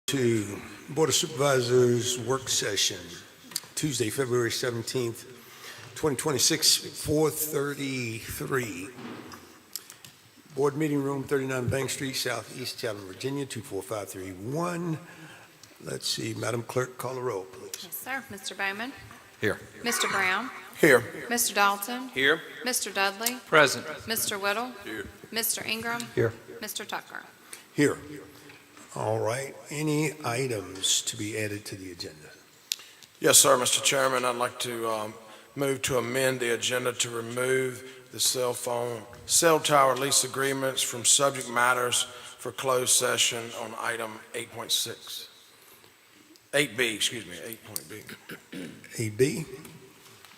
To Board of Supervisors work session, Tuesday, February 17th, 2026, 4:33. Board meeting room, 39 Bank Street, Southeast Chatham, Virginia, 24531. Let's see, Madam Clerk, call the roll, please. Yes, sir. Mr. Bowman? Here. Mr. Brown? Here. Mr. Dalton? Here. Mr. Dudley? Present. Mr. Whittle? Here. Mr. Ingram? Here. Mr. Tucker? Here. All right, any items to be added to the agenda? Yes, sir, Mr. Chairman. I'd like to move to amend the agenda to remove the cell tower lease agreements from subject matters for closed session on item 8.6. 8B, excuse me, 8.B. 8B?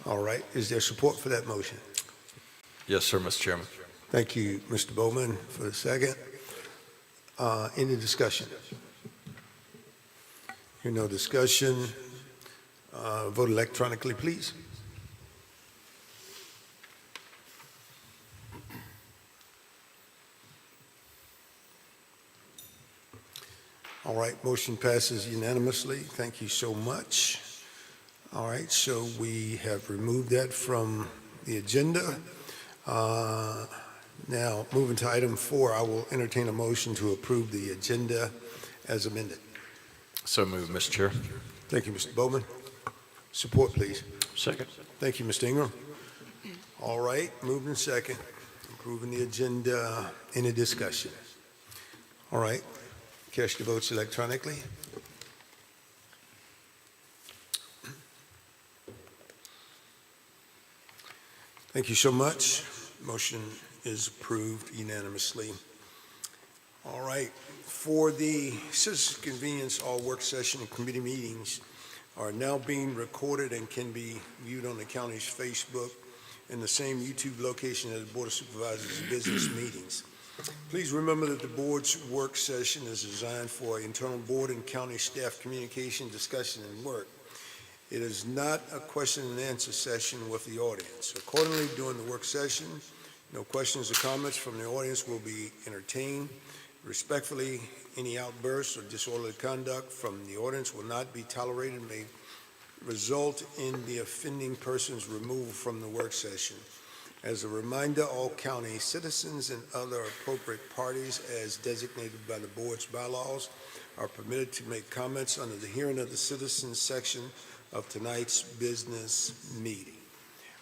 All right, is there support for that motion? Yes, sir, Mr. Chairman. Thank you, Mr. Bowman, for the second. Any discussion? Hear no discussion. Vote electronically, please. All right, motion passes unanimously. Thank you so much. All right, so we have removed that from the agenda. Now, moving to item 4, I will entertain a motion to approve the agenda as amended. So moved, Mr. Chair. Thank you, Mr. Bowman. Support, please. Second. Thank you, Mr. Ingram. All right, moved and second. Approving the agenda. Any discussion? All right, cast your votes electronically. Thank you so much. Motion is approved unanimously. All right, for the citizen convenience, all work session and committee meetings are now being recorded and can be viewed on the county's Facebook in the same YouTube location as the Board of Supervisors business meetings. Please remember that the board's work session is designed for internal board and county staff communication, discussion, and work. It is not a question and answer session with the audience. Accordingly, during the work session, no questions or comments from the audience will be entertained. Respectfully, any outbursts or disorderly conduct from the audience will not be tolerated and may result in the offending person's removal from the work session. As a reminder, all county citizens and other appropriate parties as designated by the board's bylaws are permitted to make comments under the hearing of the citizens section of tonight's business meeting.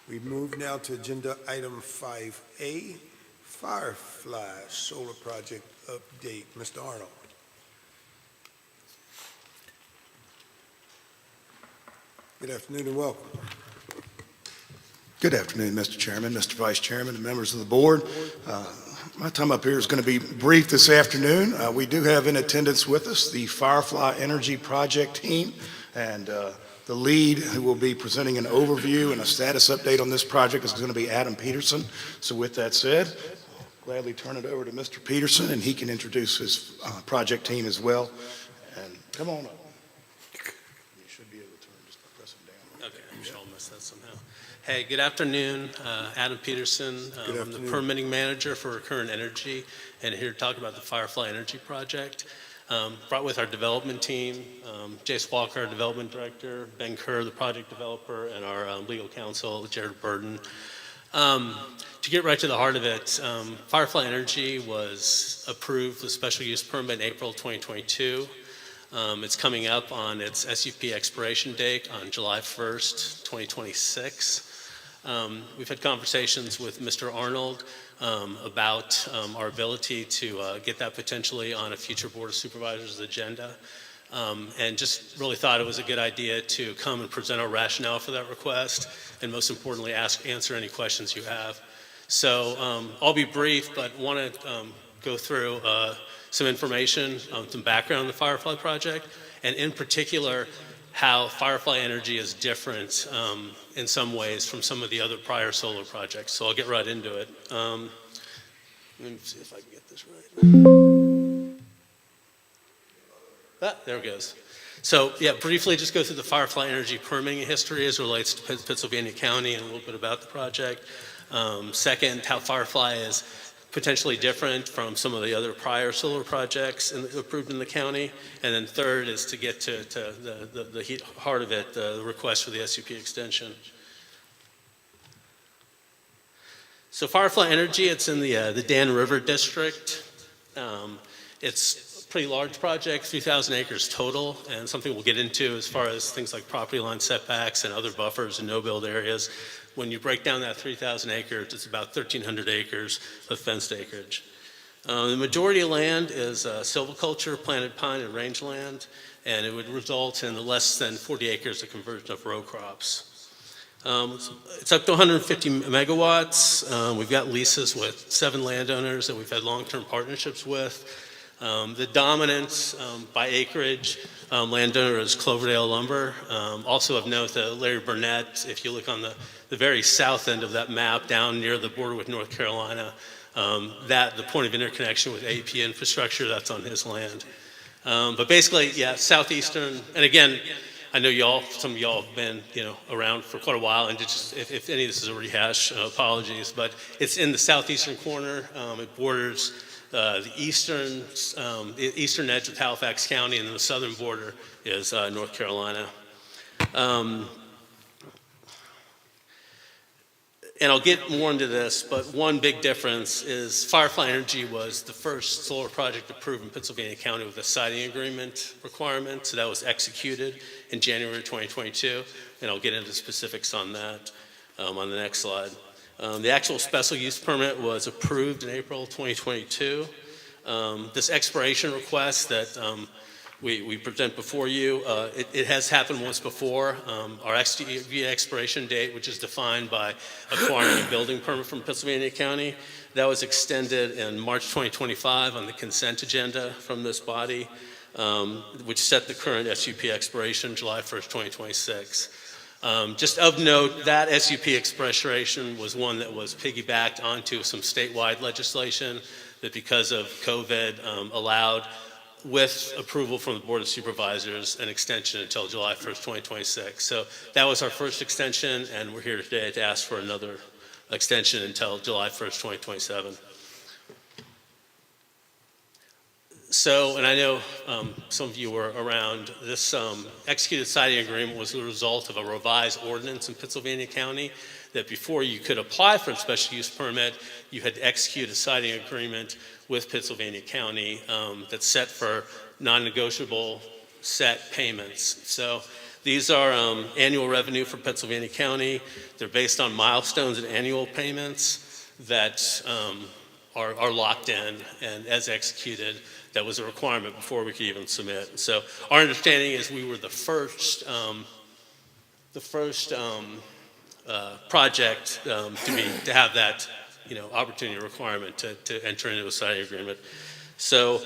We move now to agenda item 5A, Firefly Solar Project update. Mr. Arnold. Good afternoon and welcome. Good afternoon, Mr. Chairman, Mr. Vice Chairman, and members of the board. My time up here is going to be brief this afternoon. We do have in attendance with us the Firefly Energy Project team, and the lead who will be presenting an overview and a status update on this project is going to be Adam Peterson. So with that said, I'll gladly turn it over to Mr. Peterson, and he can introduce his project team as well. And come on up. You should be able to turn just by pressing down. Okay, I'm sure I'll miss that somehow. Hey, good afternoon. Adam Peterson. I'm the permitting manager for Recurrent Energy, and here to talk about the Firefly Energy Project. Brought with our development team, Jace Walker, our development director, Ben Kerr, the project developer, and our legal counsel, Jared Burden. To get right to the heart of it, Firefly Energy was approved with special use permit in April 2022. It's coming up on its SUP expiration date on July 1st, 2026. We've had conversations with Mr. Arnold about our ability to get that potentially on a future Board of Supervisors agenda, and just really thought it was a good idea to come and present our rationale for that request, and most importantly, answer any questions you have. So I'll be brief, but want to go through some information, some background on the Firefly project, and in particular, how Firefly Energy is different in some ways from some of the other prior solar projects. So I'll get right into it. Let me see if I can get this right. There it goes. So yeah, briefly just go through the Firefly Energy permitting history as it relates to Pennsylvania County and a little bit about the project. Second, how Firefly is potentially different from some of the other prior solar projects approved in the county. And then third is to get to the heart of it, the request for the SUP extension. So Firefly Energy, it's in the Dan River District. It's a pretty large project, 3,000 acres total, and something we'll get into as far as things like property line setbacks and other buffers and no-build areas. When you break down that 3,000 acres, it's about 1,300 acres of fenced acreage. The majority of land is silviculture, planted pine, and rangeland, and it would result in less than 40 acres of conversion of row crops. It's up to 150 megawatts. We've got leases with 7 landowners that we've had long-term partnerships with. The dominant by acreage landowner is Cloverdale Lumber. Also of note that Larry Burnett, if you look on the very south end of that map down near the border with North Carolina, the point of interconnection with AP infrastructure, that's on his land. But basically, yeah, southeastern, and again, I know some of y'all have been, around for quite a while, and if any of this is a rehash, apologies, but it's in the southeastern corner. It borders the eastern edge of Halifax County, and then the southern border is North Carolina. And I'll get more into this, but one big difference is Firefly Energy was the first solar project approved in Pennsylvania County with a siting agreement requirement, so that was executed in January 2022, and I'll get into specifics on that on the next slide. The actual special use permit was approved in April 2022. This expiration request that we present before you, it has happened once before. Our expiration date, which is defined by acquiring a building permit from Pennsylvania County, that was extended in March 2025 on the consent agenda from this body, which set the current SUP expiration July 1st, 2026. Just of note, that SUP expiration was one that was piggybacked onto some statewide legislation that, because of COVID, allowed, with approval from the Board of Supervisors, an extension until July 1st, 2026. So that was our first extension, and we're here today to ask for another extension until July 1st, 2027. So, and I know some of you were around, this executed siting agreement was the result of a revised ordinance in Pennsylvania County that before you could apply for a special use permit, you had to execute a siting agreement with Pennsylvania County that's set for non-negotiable set payments. So these are annual revenue for Pennsylvania County. They're based on milestones and annual payments that are locked in, and as executed, that was a requirement before we could even submit. So our understanding is we were the first project to have that opportunity requirement to enter into a siting agreement. So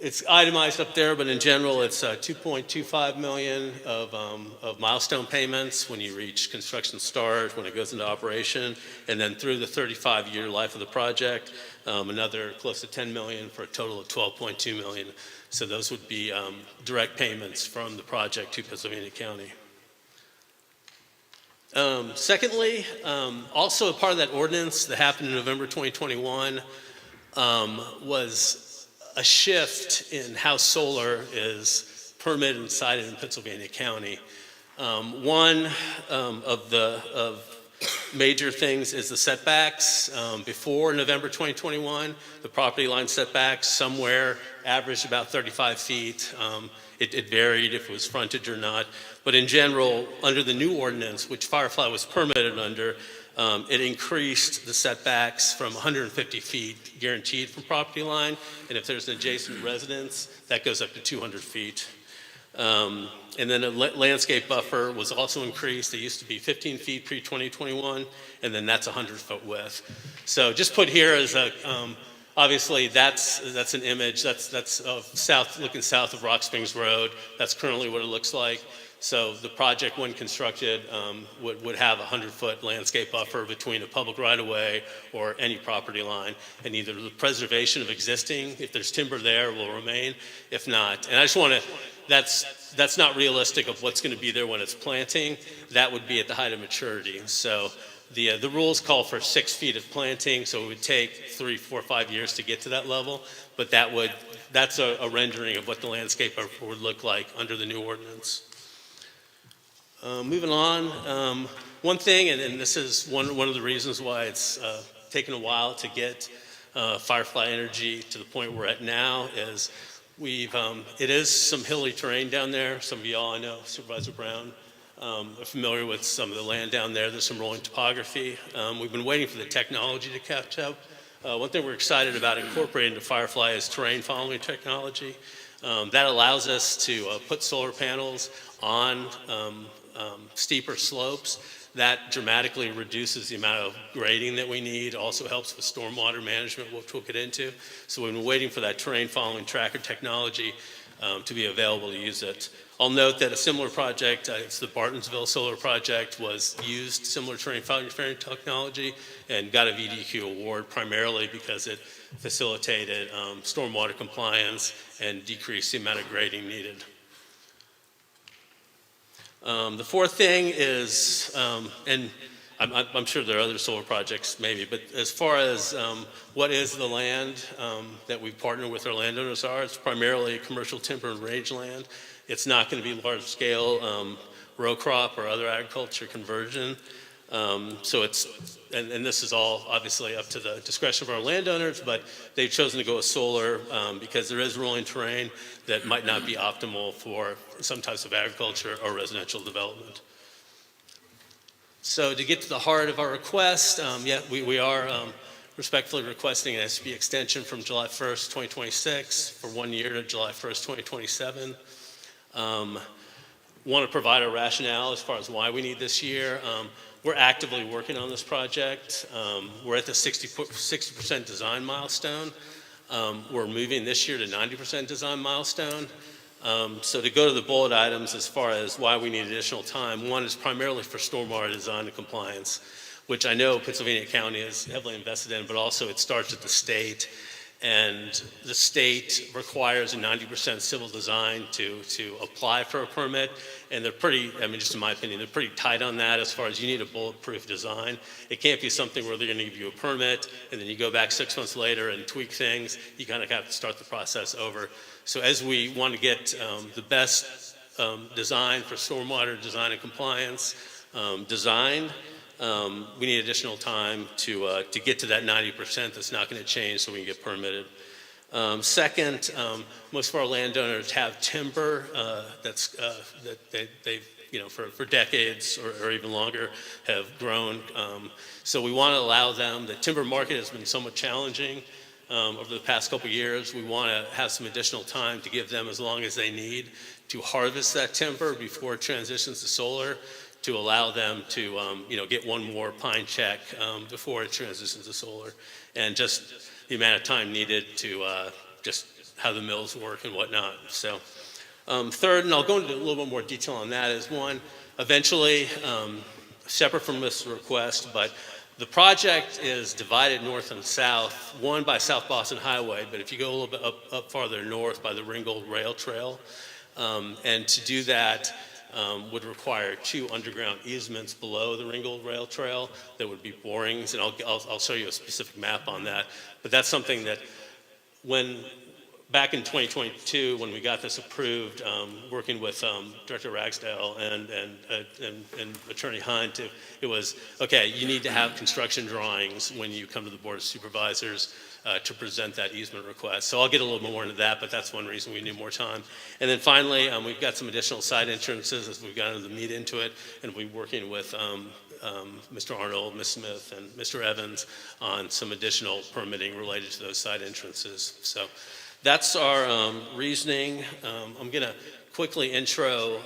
it's itemized up there, but in general, it's $2.25 million of milestone payments when you reach construction start, when it goes into operation, and then through the 35-year life of the project, another close to $10 million for a total of $12.2 million. So those would be direct payments from the project to Pennsylvania County. Secondly, also a part of that ordinance that happened in November 2021 was a shift in how solar is permitted and cited in Pennsylvania County. One of major things is the setbacks. Before November 2021, the property line setbacks somewhere averaged about 35 feet. It varied if it was frontage or not. But in general, under the new ordinance, which Firefly was permitted under, it increased the setbacks from 150 feet guaranteed from property line, and if there's an adjacent residence, that goes up to 200 feet. And then a landscape buffer was also increased. It used to be 15 feet pre-2021, and then that's 100-foot width. So just put here as a, obviously that's an image, that's of looking south of Rock Springs Road. That's currently what it looks like. So the project, when constructed, would have a 100-foot landscape buffer between a public right-of-way or any property line, and either the preservation of existing, if there's timber there, will remain. If not, and I just want to, that's not realistic of what's going to be there when it's planting. That would be at the height of maturity. So the rules call for 6 feet of planting, so it would take 3, 4, 5 years to get to that level, but that's a rendering of what the landscape would look like under the new ordinance. Moving on, one thing, and this is one of the reasons why it's taken a while to get Firefly Energy to the point we're at now, is it is some hilly terrain down there. Some of y'all, I know, Supervisor Brown, are familiar with some of the land down there. There's some rolling topography. We've been waiting for the technology to catch up. One thing we're excited about incorporating to Firefly is terrain following technology. That allows us to put solar panels on steeper slopes. That dramatically reduces the amount of grading that we need, also helps with stormwater management, which we'll get into. So we've been waiting for that terrain following tracker technology to be available to use it. I'll note that a similar project, it's the Bartonsville Solar Project, used similar terrain following technology and got a VDQ award primarily because it facilitated stormwater compliance and decreased the amount of grading needed. The fourth thing is, and I'm sure there are other solar projects maybe, but as far as what is the land that we partner with our landowners are, it's primarily commercial timber and rangeland. It's not going to be large scale row crop or other agriculture conversion. So and this is all obviously up to the discretion of our landowners, but they've chosen to go with solar because there is rolling terrain that might not be optimal for some types of agriculture or residential development. So to get to the heart of our request, we are respectfully requesting an SB extension from July 1st, 2026 for 1 year to July 1st, 2027. Want to provide a rationale as far as why we need this year. We're actively working on this project. We're at the 60% design milestone. We're moving this year to 90% design milestone. So to go to the bullet items as far as why we need additional time, one is primarily for stormwater design and compliance, which I know Pennsylvania County is heavily invested in, but also it starts at the state. And the state requires a 90% civil design to apply for a permit. And they're pretty, just in my opinion, they're pretty tight on that as far as you need a bulletproof design. It can't be something where they're going to give you a permit and then you go back 6 months later and tweak things. You kind of have to start the process over. So as we want to get the best design for stormwater design and compliance designed, we need additional time to get to that 90% that's not going to change so we can get permitted. Second, most of our landowners have timber that they've, for decades or even longer have grown. So we want to allow them, the timber market has been somewhat challenging over the past couple of years. We want to have some additional time to give them as long as they need to harvest that timber before it transitions to solar, to allow them to, get one more pine check before it transitions to solar, and just the amount of time needed to just how the mills work and whatnot. So third, and I'll go into a little bit more detail on that, is one, eventually, separate from this request, but the project is divided north and south, one by South Boston Highway, but if you go a little bit up farther north by the Ringgold Rail Trail, and to do that, would require 2 underground easements below the Ringgold Rail Trail that would be borings, and I'll show you a specific map on that. But that's something that back in 2022, when we got this approved, working with Director Ragsdale and Attorney Hunt, it was, okay, you need to have construction drawings when you come to the Board of Supervisors to present that easement request. So I'll get a little bit more into that, but that's one reason we need more time. And then finally, we've got some additional side entrances as we've gotten the meat into it, and we're working with Mr. Arnold, Ms. Smith, and Mr. Evans on some additional permitting related to those side entrances. So that's our reasoning. I'm going to quickly intro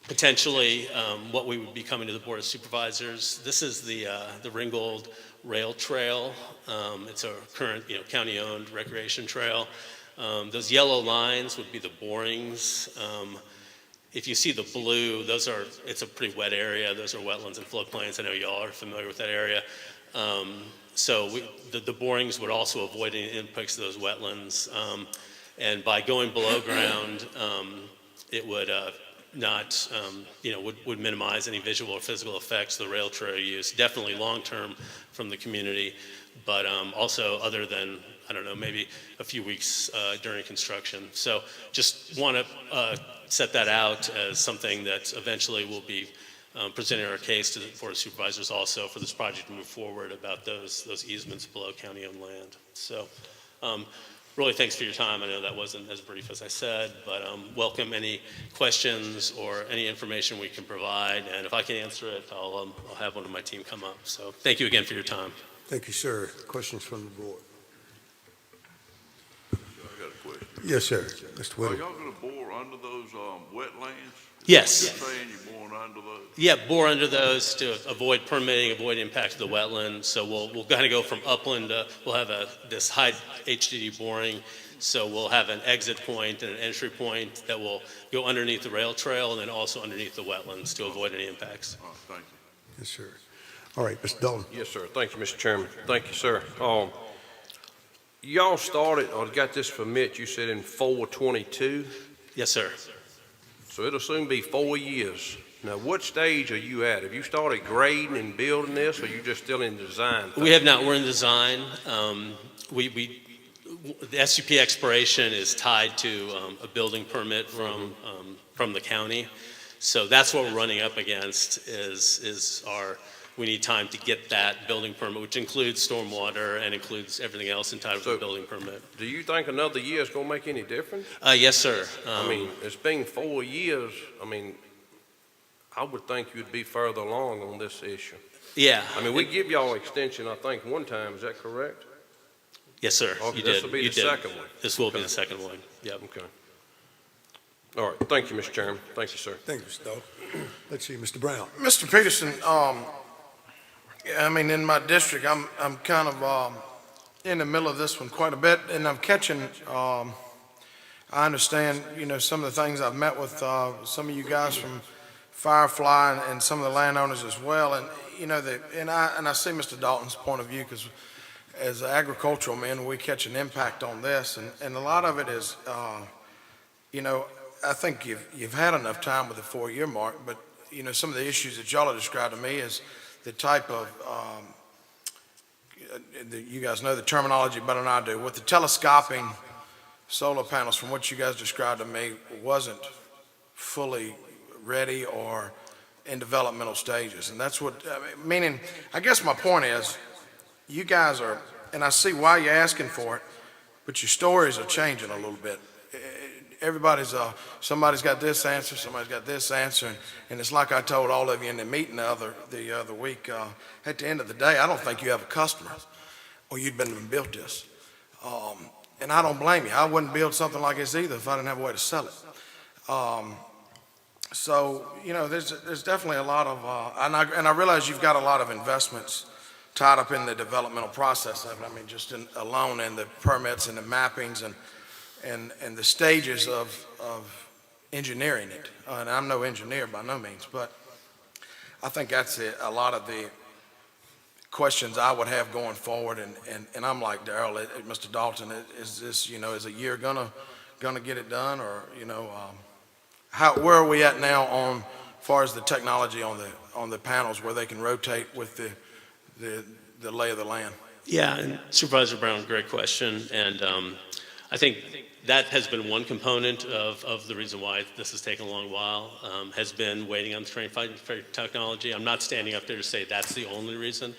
potentially what we would be coming to the Board of Supervisors. This is the Ringgold Rail Trail. It's a current county-owned recreation trail. Those yellow lines would be the borings. If you see the blue, it's a pretty wet area. Those are wetlands and floodplains. I know y'all are familiar with that area. So the borings would also avoid any impacts to those wetlands. And by going below ground, it would would minimize any visual or physical effects of the rail trail use, definitely long-term from the community, but also other than, I don't know, maybe a few weeks during construction. So just want to set that out as something that eventually will be presenting our case for the supervisors also for this project to move forward about those easements below county-owned land. So really thanks for your time. I know that wasn't as brief as I said, but welcome any questions or any information we can provide. And if I can answer it, I'll have one of my team come up. So thank you again for your time. Thank you, sir. Questions from the board? I got a question. Yes, sir. Mr. Are Whittle. y'all gonna bore under those, wetlands? Yes. You're saying you're boring under those? Yeah, bore under those to avoid permitting, avoid impact to the wetland. So we'll kind of go from upland to, we'll have this high HDD boring. So we'll have an exit point and an entry point that will go underneath the rail trail and then also underneath the wetlands to avoid any impacts. All right, thank you. Yes, sir. All right, Mr. Dalton. Yes, sir. Thank you, Mr. Chairman. Thank you, sir. Y'all started or got this permit, you said in 4/22, Yes, sir. so it'll soon be 4 years. Now, what stage are you at? Have you started grading and building this, or are you just still in design? We have not. We're in design. The SUP expiration is tied to a building permit from the county. So that's what we're running up against we need time to get that building permit, which includes stormwater and includes everything else entitled to the building permit. Do you think another year is going to make any difference? Yes, sir. I mean, it's been 4 years. I mean, I would think you'd be further along on this issue. Yeah. I mean, we give y'all extension, I think, one time. Is that correct? Yes, sir. Okay, You this did. will be You the did. second one. This will be Okay. the second one. Yep. Okay. All right. Thank you, Mr. Chairman. Thank you, sir. Thank you, Mr. Dalton. Let's see, Mr. Brown. Mr. Peterson, I mean, in my district, I'm kind of in the middle of this one quite a bit, and I'm catching, I understand, some of the things I've met with some of you guys from Firefly and some of the landowners as well, and, and I see Mr. Dalton's point of view, because as agricultural men, we catch an impact on this, and a lot of it is, I think you've had enough time with the 4-year mark, but, some of the issues that y'all have described to me is the type of, you guys know the terminology better than I do, with the telescoping solar panels, from what you guys described to me, wasn't fully ready or in developmental stages. And that's what, meaning, I guess my point is, you guys are, and I see why you're asking for it, but your stories are changing a little bit. Everybody's, somebody's got this answer, somebody's got this answer, and it's like I told all of you in the meeting the other week, at the end of the day, I don't think you have a customer, or you'd been built this. And I don't blame you. I wouldn't build something like this either if I didn't have a way to sell it. So, there's definitely a lot of, and I realize you've got a lot of investments tied up in the developmental process of it. I mean, just alone in the permits and the mappings and the stages of engineering it. And I'm no engineer by no means, but I think that's a lot of the questions I would have going forward. And I'm like Darrell, Mr. Dalton, is this, is a year gonna get it done, or where are we at now on far as the technology on the panels where they can rotate with the lay of the land? Yeah, and Supervisor Brown, great question. And I think that has been one component of the reason why this has taken a long while, has been waiting on the train fighting technology. I'm not standing up there to say that's the only reason.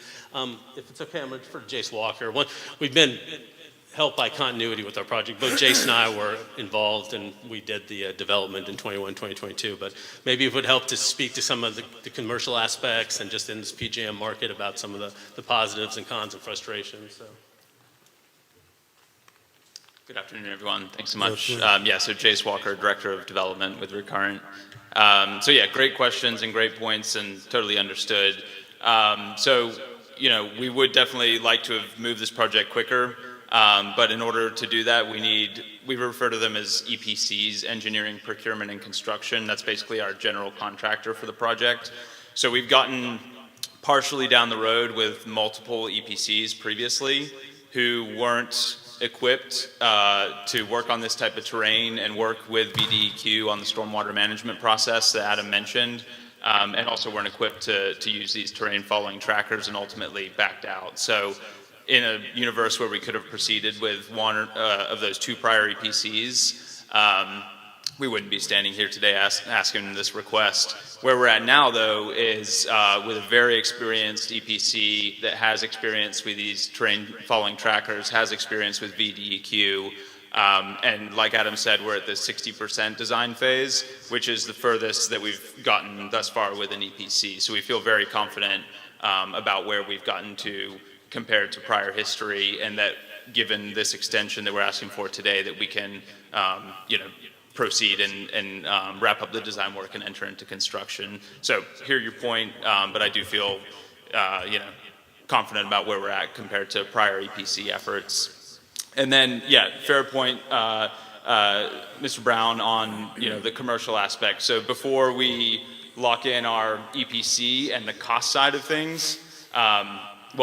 If it's okay, I'm going to defer to Jace Walker. We've been helped by continuity with our project. Both Jace and I were involved, and we did the development in 2022. But maybe it would help to speak to some of the commercial aspects and just in this PJM market about some of the positives and cons and frustrations. So. Good afternoon, everyone. Thanks so much. Yes, So Jace Walker, Director of Development with Recurrent. Great questions and great points, and totally understood. We would definitely like to have moved this project quicker, but in order to do that, we refer to them as EPCs, Engineering, Procurement, and Construction. That's basically our general contractor for the project. So we've gotten partially down the road with multiple EPCs previously who weren't equipped to work on this type of terrain and work with VDEQ on the stormwater management process that Adam mentioned, and also weren't equipped to use these terrain following trackers and ultimately backed out. So in a universe where we could have proceeded with one of those two prior EPCs, we wouldn't be standing here today asking this request. Where we're at now, though, is with a very experienced EPC that has experience with these terrain following trackers, has experience with VDEQ, and like Adam said, we're at the 60% design phase, which is the furthest that we've gotten thus far with an EPC. So we feel very confident about where we've gotten to compared to prior history, and that given this extension that we're asking for today, that we can, proceed and wrap up the design work and enter into construction. So hear your point, but I do feel, confident about where we're at compared to prior EPC efforts. And then, fair point, Mr. Brown, on the commercial aspect. So before we lock in our EPC and the cost side of things,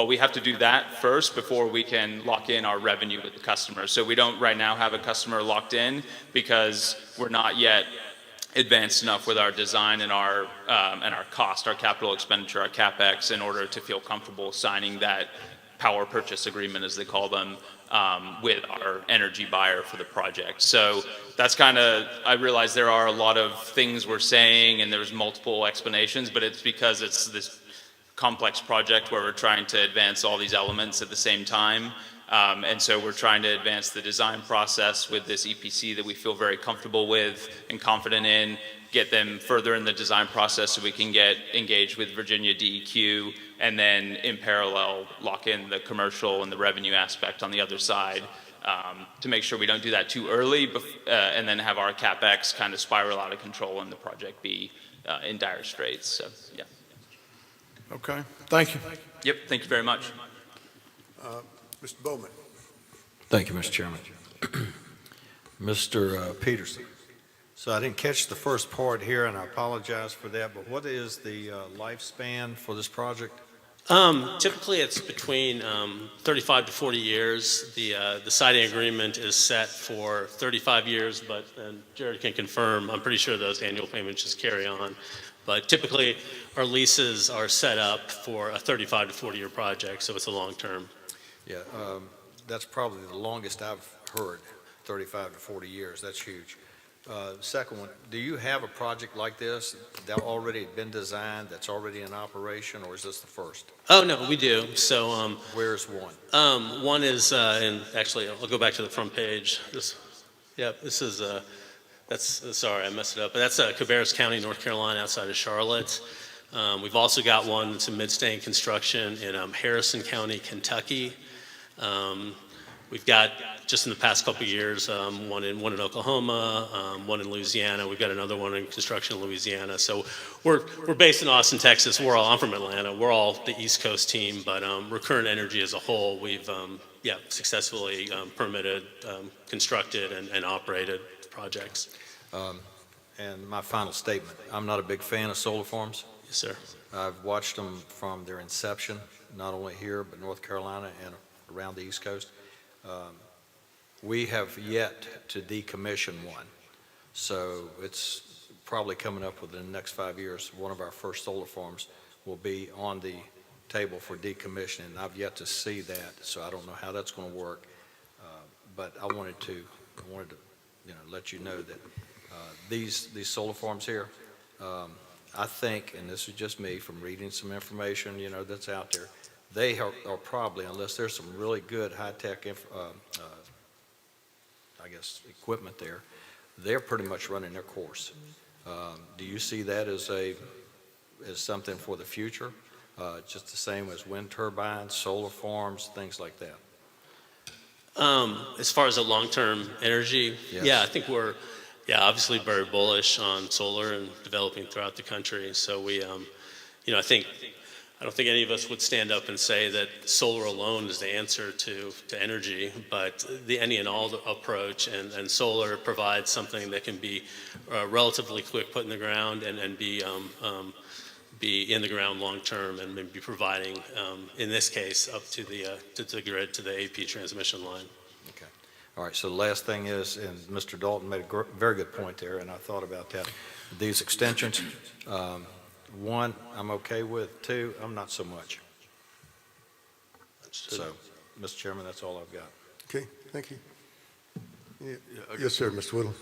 we have to do that first before we can lock in our revenue with the customer. So we don't right now have a customer locked in because we're not yet advanced enough with our design and our cost, our capital expenditure, our CapEx, in order to feel comfortable signing that power purchase agreement, as they call them, with our energy buyer for the project. So that's kind of, I realize there are a lot of things we're saying and there's multiple explanations, but it's because it's this complex project where we're trying to advance all these elements at the same time. And so we're trying to advance the design process with this EPC that we feel very comfortable with and confident in, get them further in the design process so we can get engaged with Virginia DEQ, and then in parallel lock in the commercial and the revenue aspect on the other side, to make sure we don't do that too early and then have our CapEx kind of spiral out of control and the project be in dire straits. So, yeah. Okay, thank you. Yep, thank you very much. Mr. Bowman. Thank you, Mr. Chairman. Mr. Peterson. So I didn't catch the first part here, and I apologize for that, but what is the lifespan for this project? Typically, it's between 35 to 40 years. The siding agreement is set for 35 years, but Jared can confirm, I'm pretty sure those annual payments just carry on. But typically, our leases are set up for a 35 to 40-year project, so it's a long term. Yeah, that's probably the longest I've heard, 35 to 40 years. That's huge. Second one, do you have a project like this that already been designed, that's already in operation, or is this the first? Oh, no, we do. So Where's one? one is, and actually, I'll go back to the front page. This is, sorry, I messed it up, but that's Cabarrus County, North Carolina, outside of Charlotte. We've also got one that's in mid-stage construction in Harrison County, Kentucky. We've got, just in the past couple of years, one in Oklahoma, one in Louisiana. We've got another one in construction in Louisiana. So we're based in Austin, Texas. I'm from Atlanta. We're all the East Coast team, but Recurrent Energy as a whole, we've successfully permitted, constructed, and operated projects. And my final statement, I'm not a big fan of solar farms. Yes, sir. I've watched them from their inception, not only here, but North Carolina and around the East Coast. We have yet to decommission one. So it's probably coming up within the next 5 years. One of our first solar farms will be on the table for decommissioning. I've yet to see that, so I don't know how that's going to work. But I wanted to let you know that these solar farms here, I think, and this is just me from reading some information, that's out there, they are probably, unless there's some really good high-tech, equipment there, they're pretty much running their course. Do you see that as something for the future? Just the same as wind turbines, solar farms, things like that? As far as a long-term energy, Yes. I think we're, obviously very bullish on solar and developing throughout the country. So we, I don't think any of us would stand up and say that solar alone is the answer to energy, but the any and all approach, and solar provides something that can be relatively quick put in the ground and be in the ground long term, and maybe providing, in this case, up to the grid, to the AP transmission line. Okay. All right, so the last thing is, and Mr. Dalton made a very good point there, and I thought about that. These extensions, one, I'm okay with. Two, I'm not so much. So, Mr. Chairman, that's all I've got. Okay, thank you. Yeah. I Yes, guess- sir, Mr. Whittle.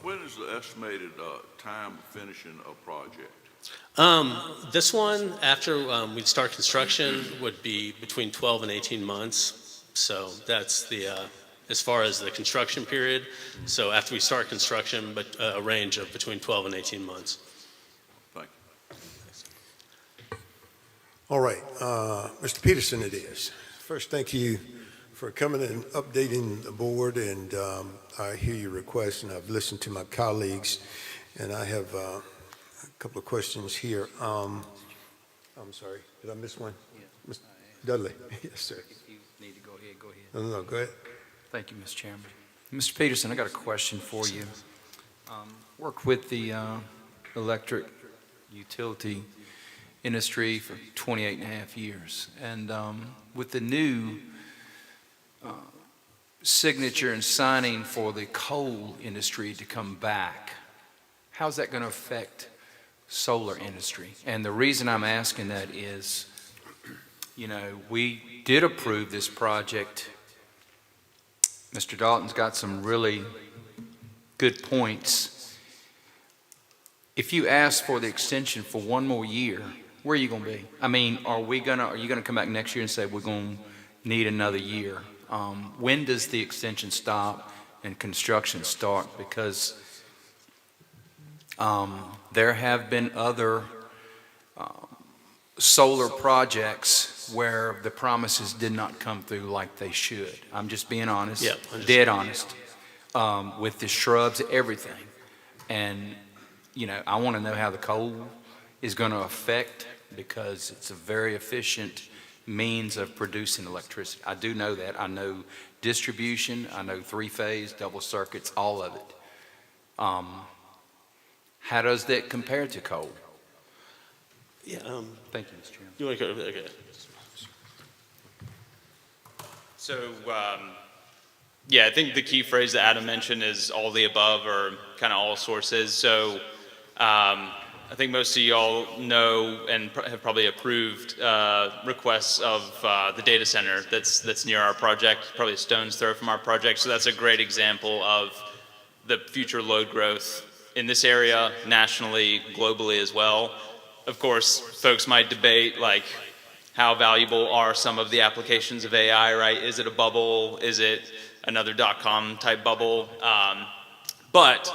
When is the estimated time of finishing a project? This one, after we start construction, would be between 12 and 18 months. So that's the, as far as the construction period. So after we start construction, but a range of between 12 and 18 months. Thank you. All right, Mr. Peterson it is. First, thank you for coming and updating the board, and I hear your request, and I've listened to my colleagues, and I have a couple of questions here. I'm sorry, did I miss one? Mr. Dudley? Yes, sir. If you need to go ahead, go ahead. No, go ahead. Thank you, Mr. Chairman. Mr. Peterson, I got a question for you. Worked with the electric utility industry for 28 and a half years. And with the new signature and signing for the coal industry to come back, how's that going to affect solar industry? And the reason I'm asking that is, you know, we did approve this project. Mr. Dalton's got some really good points. If you ask for the extension for one more year, where are you going to be? I mean, are you going to come back next year and say we're going to need another year? When does the extension stop and construction start? Because there have been other solar projects where the promises did not come through like they should. I'm just being honest, dead honest, with the shrubs, everything. And, you know, I want to know how the coal is going to affect, because it's a very efficient means of producing electricity. I do know that. I know distribution, I know three-phase, double circuits, all of it. How does that compare to coal? Yeah. Thank you, Mr. Chairman. You want to go? Okay. So, yeah, I think the key phrase that Adam mentioned is all the above, or kind of all sources. So, I think most of y'all know and have probably approved requests of the data center that's near our project, probably a stone's throw from our project. So that's a great example of the future load growth in this area, nationally, globally as well. Of course, folks might debate, like, how valuable are some of the applications of AI, right? Is it a bubble? Is it another .com type bubble? But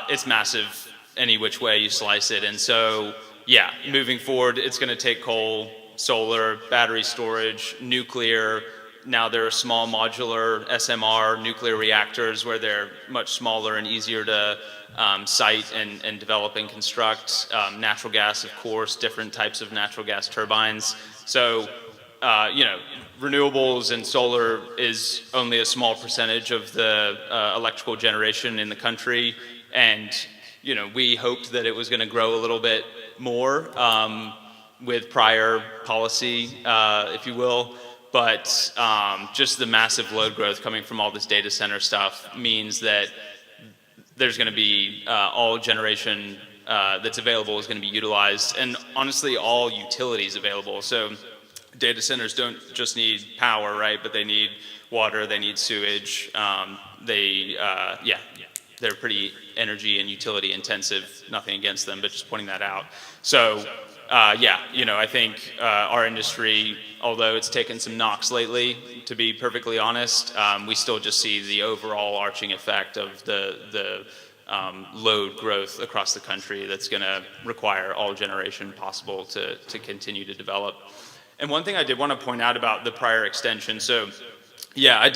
it's massive any which way you slice it. And so, yeah, moving forward, it's going to take coal, solar, battery storage, nuclear. Now there are small modular SMR nuclear reactors where they're much smaller and easier to site and develop and construct. Natural gas, of course, different types of natural gas turbines. So, you know, renewables and solar is only a small percentage of the electrical generation in the country. And, you know, we hoped that it was going to grow a little bit more with prior policy, if you will. But just the massive load growth coming from all this data center stuff means that there's going to be all generation that's available is going to be utilized, and honestly all utilities available. So data centers don't just need power, right, but they need water, they need sewage. They're pretty energy and utility intensive. Nothing against them, but just pointing that out. So you know, I think our industry, although it's taken some knocks lately, to be perfectly honest, we still just see the overall arching effect of the load growth across the country that's going to require all generation possible to continue to develop. And one thing I did want to point out about the prior extension, so yeah,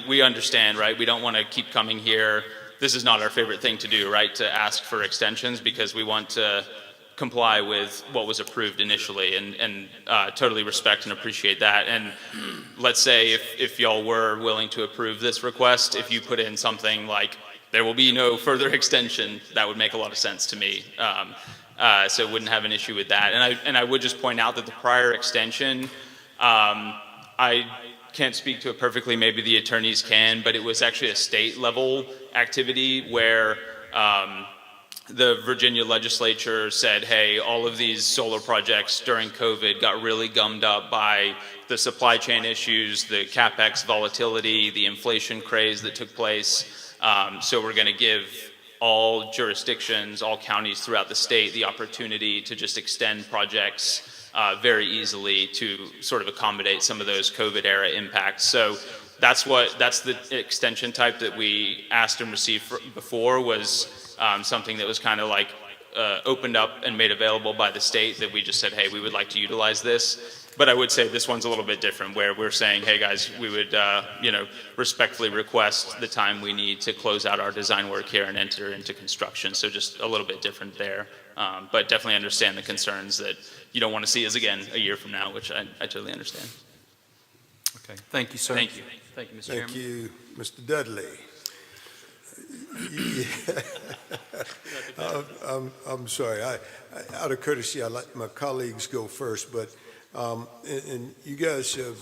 we understand, right? We don't want to keep coming here. This is not our favorite thing to do, right? To ask for extensions, because we want to comply with what was approved initially, and totally respect and appreciate that. And let's say if y'all were willing to approve this request, if you put in something like there will be no further extension, that would make a lot of sense to me. So wouldn't have an issue with that. And I would just point out that the prior extension, I can't speak to it perfectly, maybe the attorneys can, but it was actually a state level activity where the Virginia legislature said, hey, all of these solar projects during COVID got really gummed up by the supply chain issues, the CapEx volatility, the inflation craze that took place. So we're going to give all jurisdictions, all counties throughout the state the opportunity to just extend projects very easily to sort of accommodate some of those COVID era impacts. So that's the extension type that we asked and received before, was something that was kind of like opened up and made available by the state, that we just said, hey, we would like to utilize this. But I would say this one's a little bit different, where we're saying, hey guys, we would respectfully request the time we need to close out our design work here and enter into construction. So just a little bit different there. But definitely understand the concerns that you don't want to see us again a year from now, which I totally understand. Okay, thank you, sir. Thank you. Thank you, Mr. Chairman. Thank you, Mr. Dudley. I'm sorry. Out of courtesy, I let my colleagues go first, but and you guys have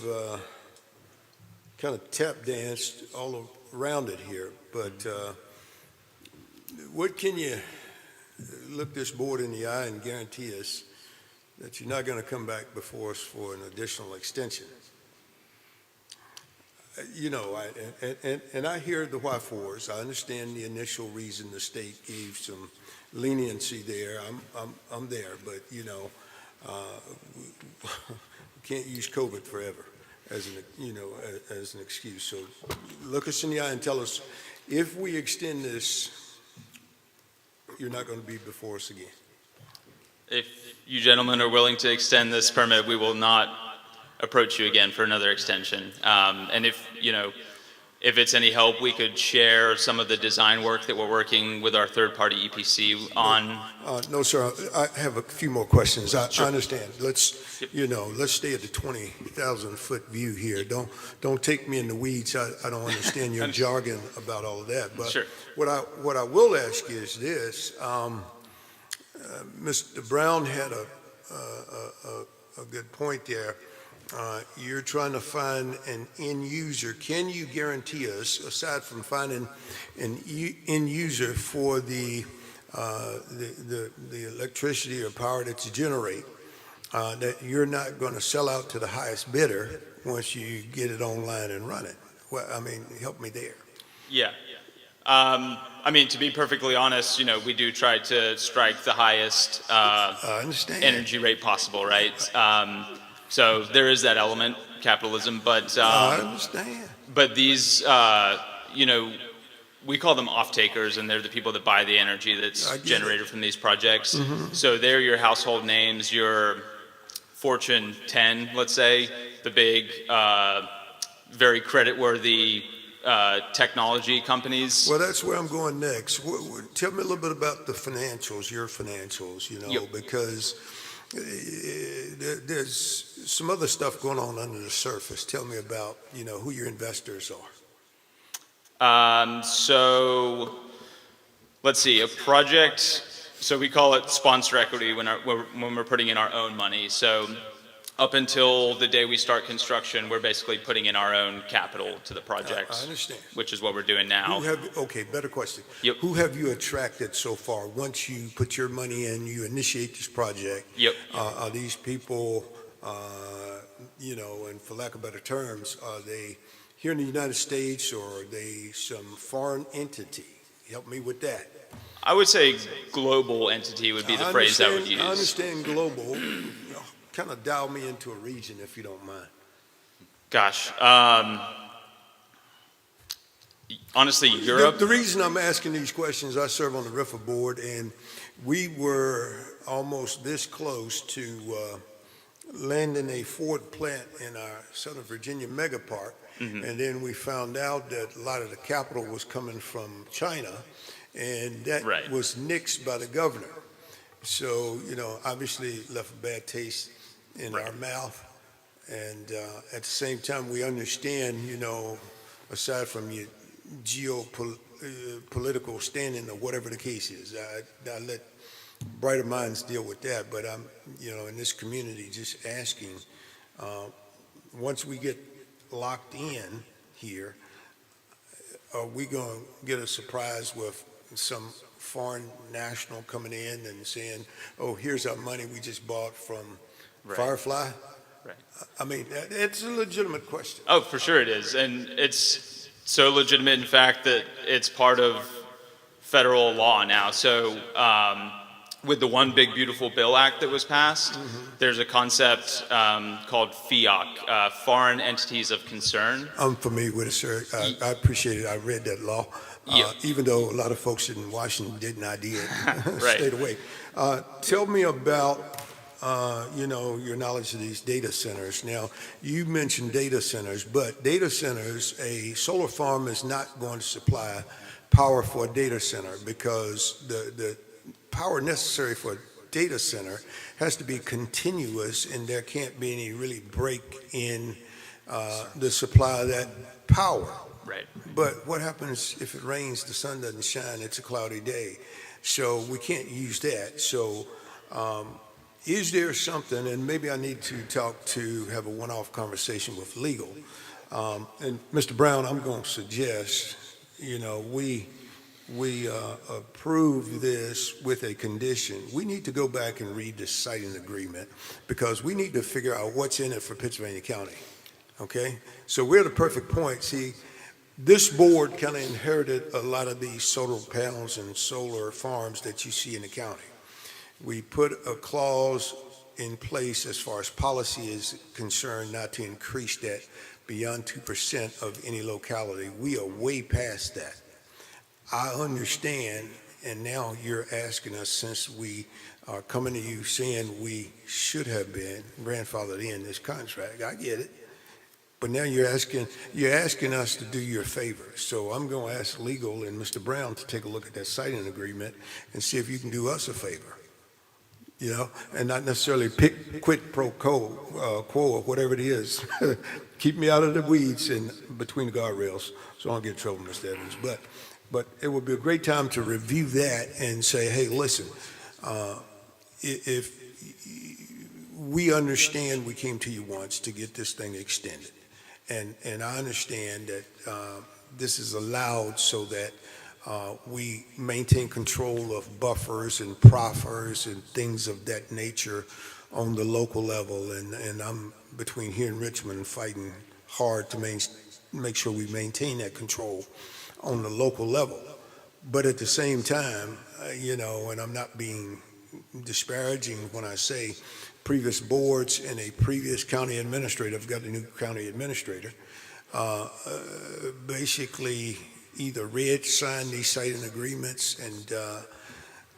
kind of tap danced all around it here. But what can you look this board in the eye and guarantee us that you're not going to come back before us for an additional extension? And I hear the why fors. I understand the initial reason the state gave some leniency there. I'm there, but we can't use COVID forever as an excuse. So look us in the eye and tell us, if we extend this, you're not going to be before us again. If you gentlemen are willing to extend this permit, we will not approach you again for another extension. And if it's any help, we could share some of the design work that we're working with our third-party EPC on. No, sir. I have a few more questions. I Sure. understand. Let's stay at the 20,000-foot view here. Don't take me in the weeds. I don't understand your jargon about all of that. But Sure. what I will ask you is this: Mr. Brown had a good point there. You're trying to find an end user. Can you guarantee us, aside from finding an end user for the electricity or power that you generate, that you're not going to sell out to the highest bidder once you get it online and running? Well, help me there. Yeah. To be perfectly honest, we do try to strike the highest I understand. energy rate possible, right? So there is that element, capitalism, but I understand. But these, we call them off-takers, and they're the people that buy the energy that's generated from these projects. Mm-hmm. So they're your household names, your Fortune 10, let's say, the big, very credit-worthy technology companies. Well, that's where I'm going next. Tell me a little bit about the financials, your financials, Yep. because there's some other stuff going on under the surface. Tell me about, who your investors are. So let's see, a project, so we call it sponsor equity when we're putting in our own money. So up until the day we start construction, we're basically putting in our own capital to the project. I understand. Which is what we're doing now. Better question. Yep. Who have you attracted so far? Once you put your money in, you initiate this project. Yep. Are these people, and for lack of better terms, are they here in the United States, or are they some foreign entity? Help me with that. I would say global entity would be the phrase I would use. I understand global. Kind of dial me into a region, if you don't mind. Gosh. Honestly, Europe. The reason I'm asking these questions, I serve on the RIFA board, and we were almost this close to landing a Ford plant in our Southern Virginia mega park. Mm-hmm. And then we found out that a lot of the capital was coming from China, and that Right. was nixed by the governor. So, obviously left a bad taste in Right. our mouth. And at the same time, we understand, aside from your geopolitical standing or whatever the case is, I let brighter minds deal with that. But I'm, in this community, just asking, once we get locked in here, are we going to get a surprise with some foreign national coming in and saying, oh, here's our money we just bought from Right. Firefly? Right. I mean, it's a legitimate question. Oh, for sure it is. And it's so legitimate, in fact, that it's part of federal law now. So with the One Big Beautiful Bill Act that was passed, there's a concept called FEOC, Foreign Entities of Concern. I'm familiar with it, sir. I appreciate it. I read that law, even though a lot of folks in Washington didn't ID it. Right. Stayed away. Tell me about, your knowledge of these data centers. Now, you mentioned data centers, but data centers, a solar farm is not going to supply power for a data center because the power necessary for a data center has to be continuous, and there can't be any really break in the supply of that power. Right. But what happens if it rains, the sun doesn't shine, it's a cloudy day? So we can't use that. So is there something, and maybe I need to have a one-off conversation with legal. And Mr. Brown, I'm going to suggest, we approve this with a condition. We need to go back and read the siting agreement because we need to figure out what's in it for Pennsylvania County. Okay? So we're at a perfect point. See, this board kind of inherited a lot of these solar panels and solar farms that you see in the county. We put a clause in place as far as policy is concerned not to increase that beyond 2% of any locality. We are way past that. I understand, and now you're asking us, since we are coming to you saying we should have been grandfathered in this contract. I get it. But now you're asking us to do your favor. So I'm going to ask legal and Mr. Brown to take a look at that siting agreement and see if you can do us a favor. And not necessarily pick quid pro quo or whatever it is. Keep me out of the weeds and between the guardrails so I don't get in trouble, Mr. Evans. But it would be a great time to review that and say, hey, listen, if we understand we came to you once to get this thing extended, and I understand that this is allowed so that we maintain control of buffers and proffers and things of that nature on the local level, and I'm between here and Richmond fighting hard to make sure we maintain that control on the local level. But at the same time, and I'm not being disparaging when I say previous boards and a previous county administrator, I've got a new county administrator, basically either signed these siting agreements, and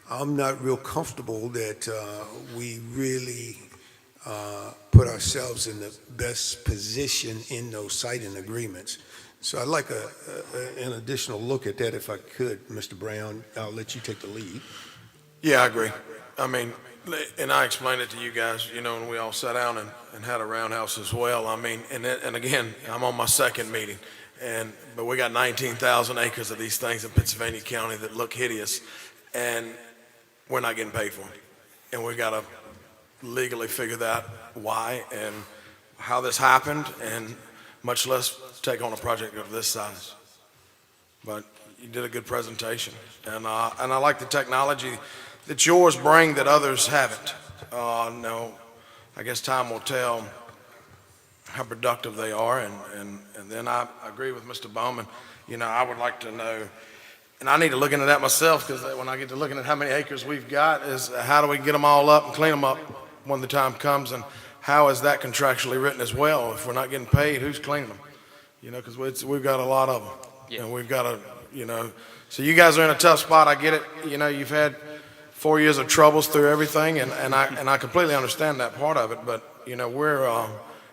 I'm not real comfortable that we really put ourselves in the best position in those siting agreements. So I'd like an additional look at that if I could, Mr. Brown. I'll let you take the lead. Yeah, I agree. I mean, and I explained it to you guys, when we all sat down and had a roundhouse as well. I mean, and again, I'm on my second meeting, but we got 19,000 acres of these things in Pennsylvania County that look hideous, and we're not getting paid for them. And we got to legally figure that why and how this happened, and much less take on a project of this size. But you did a good presentation, and I like the technology that yours bring that others haven't. No, I guess time will tell how productive they are, and then I agree with Mr. Bowman. I would like to know, and I need to look into that myself, because when I get to looking at how many acres we've got, is how do we get them all up and clean them up when the time comes, and how is that contractually written as well? If we're not getting paid, who's cleaning them? Because we've got a lot of them, and we've got to, so you guys are in a tough spot. I get it. You've had 4 years of troubles through everything, and I completely understand that part of it. But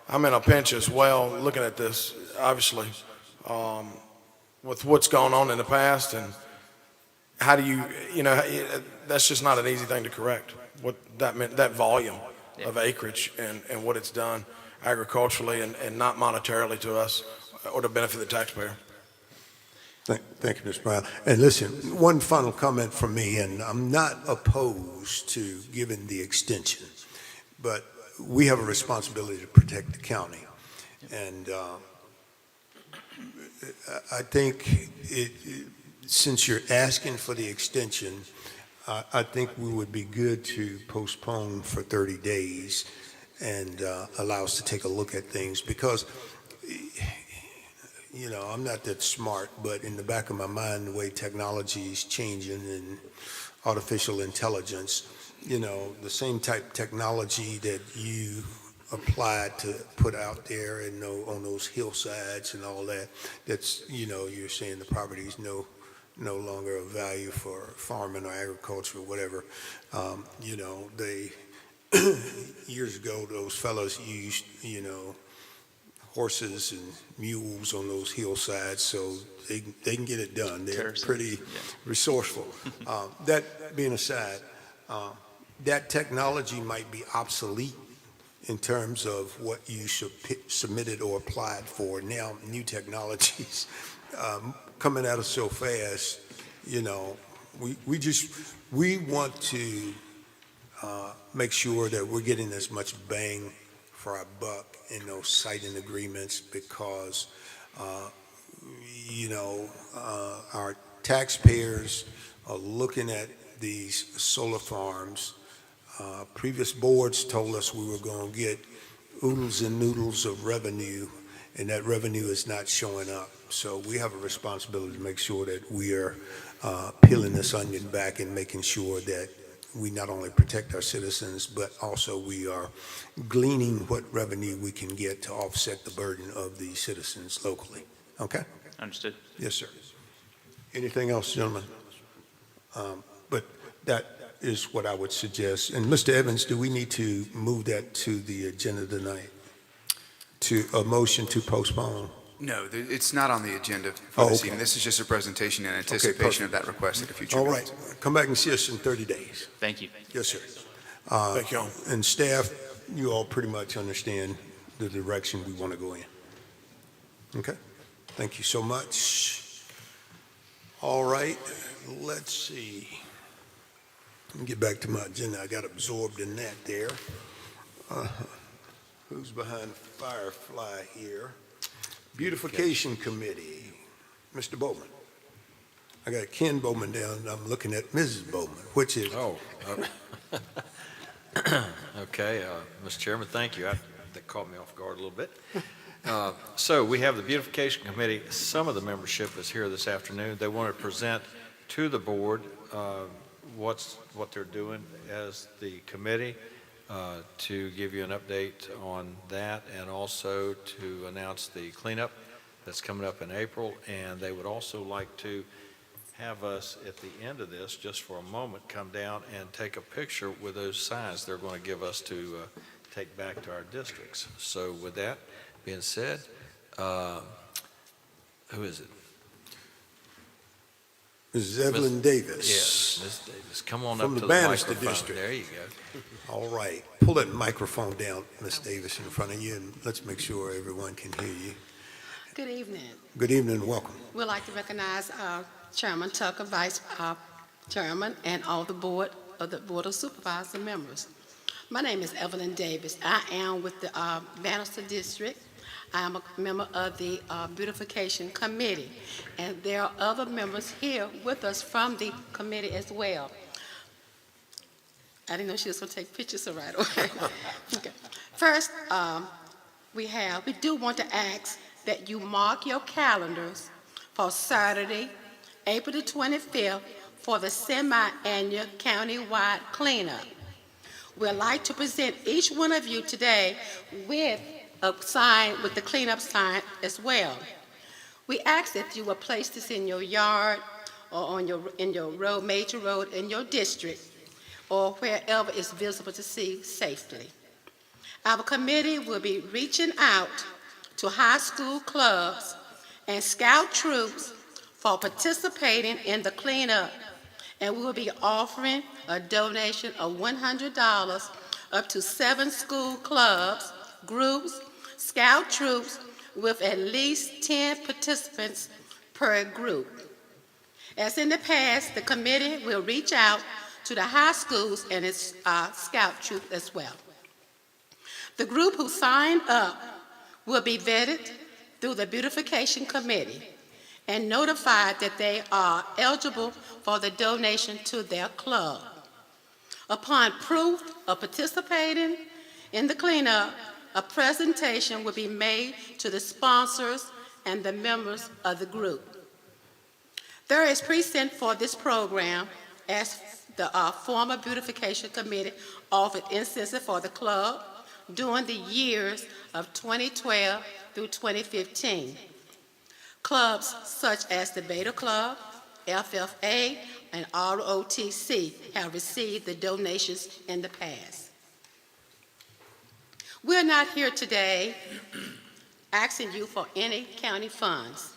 I'm in a pinch as well, looking at this, obviously, with what's gone on in the past, and how do you, that's just not an easy thing to correct. What that meant, that volume of acreage and what it's done agriculturally and not monetarily to us or to benefit the taxpayer. Thank you, Mr. Brown. And listen, one final comment from me, and I'm not opposed to giving the extension, but we have a responsibility to protect the county. And I think since you're asking for the extension, I think we would be good to postpone for 30 days and allow us to take a look at things because, I'm not that smart, but in the back of my mind, the way technology is changing and artificial intelligence, the same type technology that you applied to put out there and on those hillsides and all that, that's, you're saying the property is no longer of value for farming or agriculture or whatever. They, years ago, those fellows used, horses and mules on those hillsides, so they can get it done. They're pretty resourceful. That being aside, that technology might be obsolete in terms of what you submitted or applied for. Now, new technologies coming at us so fast, we want to make sure that we're getting as much bang for our buck in those siting agreements because, our taxpayers are looking at these solar farms. Previous boards told us we were going to get oodles and noodles of revenue, and that revenue is not showing up. So we have a responsibility to make sure that we are peeling this onion back and making sure that we not only protect our citizens, but also we are gleaning what revenue we can get to offset the burden of the citizens locally. Okay? Understood. Yes, sir. Anything else, gentlemen? But that is what I would suggest. And Mr. Evans, do we need to move that to the agenda tonight? To a motion to postpone? No, it's not on the agenda for this okay. evening. This is just a presentation in anticipation of that request at a future All meeting. right. Come back and see us in 30 days. Thank you. Yes, sir. Thank you. And staff, you all pretty much understand the direction we want to go in. Okay? Thank you so much. All right. Let's see. Let me get back to my agenda. I got absorbed in that there. Who's behind Firefly here? Beautification Committee. Mr. Bowman. I got Ken Bowman down, and I'm looking at Mrs. Bowman, which is... Okay, Mr. Chairman, thank you. That caught me off guard a little bit. So we have the Beautification Committee. Some of the membership is here this afternoon. They want to present to the board what they're doing as the committee, to give you an update on that, and also to announce the cleanup that's coming up in April. And they would also like to have us at the end of this, just for a moment, come down and take a picture with those signs they're going to give us to take back to our districts. So with that being said, who is it? Mrs. Evelyn Davis. Yes, Ms. Davis. Come on From up the to Bannister microphone. District. There you go. All right. Pull that microphone down, Ms. Davis, in front of you, and let's make sure everyone can hear you. Good evening. Good evening and welcome. We'd like to recognize Chairman Tucker, Vice Chairman, and all the Board of Supervisor members. My name is Evelyn Davis. I am with the Bannister District. I am a member of the Beautification Committee, and there are other members here with us from the committee as well. I didn't know she was going to take pictures so right away. Okay. First, we do want to ask that you mark your calendars for Saturday, April the 25th, for the semi-annual countywide cleanup. We'd like to present each one of you today with a sign, with the cleanup sign as well. We ask that you will place this in your yard or in your road, major road in your district, or wherever it's visible to see safely. Our committee will be reaching out to high school clubs and scout troops for participating in the cleanup, and we will be offering a donation of $100 up to 7 school clubs, groups, scout troops with at least 10 participants per group. As in the past, the committee will reach out to the high schools and its scout troop as well. The group who signed up will be vetted through the Beautification Committee and notified that they are eligible for the donation to their club. Upon proof of participating in the cleanup, a presentation will be made to the sponsors and the members of the group. There is precedent for this program as the former Beautification Committee offered incentive for the club during the years of 2012 through 2015. Clubs such as the Beta Club, FFA, and ROTC have received the donations in the past. We're not here today asking you for any county funds.